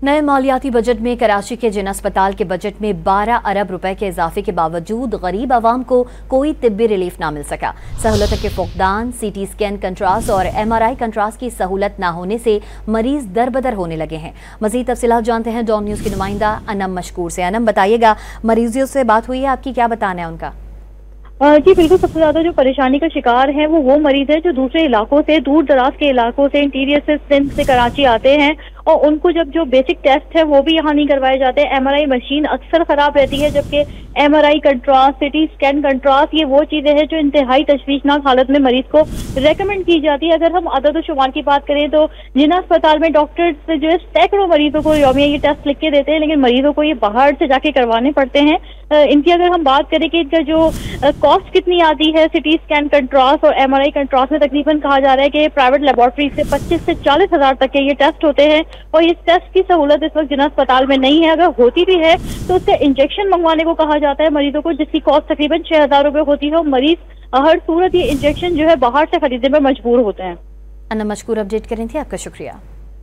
नए मालियाती बजट में कराची के जिन अस्पताल के बजट में 12 अरब रुपए के इजाफे के बावजूद गरीब आवाम को कोई तिब्बी रिलीफ ना मिल सका। सहूलत के फुकदान, सीटी स्कैन कंट्रास्ट और MRI कंट्रास्ट की सहूलत ना होने से मरीज दरबदर होने लगे हैं। मजीद तफसीलात जानते हैं डॉन न्यूज की नुमाइंदा अनम मशकूर से। अनम, बताइएगा, मरीजों से बात हुई है आपकी, क्या बताना है उनका? जी बिल्कुल, सबसे ज्यादा जो परेशानी का शिकार है वो मरीज है जो दूसरे इलाकों से, दूर दराज के इलाकों से, इंटीरियर से, सिंध से कराची आते हैं और उनको जब जो बेसिक टेस्ट है वो भी यहाँ नहीं करवाए जाते। MRI मशीन अक्सर खराब रहती है, जबकि MRI contrast, CT scan contrast, ये वो चीजें हैं जो इंतहाई तशवीशनाक हालत में मरीज को रेकमेंड की जाती है। अगर हम अदद शुमार की बात करें तो जिना अस्पताल में डॉक्टर जो है सैकड़ों मरीजों को यौमिया ये टेस्ट लिख के देते हैं, लेकिन मरीजों को ये बाहर से जाके करवाने पड़ते हैं। इनकी अगर हम बात करें कि इनका जो कॉस्ट कितनी आती है सिटी स्कैन कंट्रास्ट और MRI कंट्रास्ट में, तकरीबन कहा जा रहा है कि प्राइवेट लेबोरेटरी से 25 से 40 हजार तक के ये टेस्ट होते हैं और इस टेस्ट की सहूलत इस वक्त जिना अस्पताल में नहीं है। अगर होती भी है तो उससे इंजेक्शन मंगवाने को कहा जाता है मरीजों को, जिसकी कॉस्ट तकरीबन 6,000 रुपए होती है और मरीज हर सूरत ये इंजेक्शन जो है बाहर से खरीदने में मजबूर होते हैं। अन्ना मशकूर अपडेट करें थे, आपका शुक्रिया।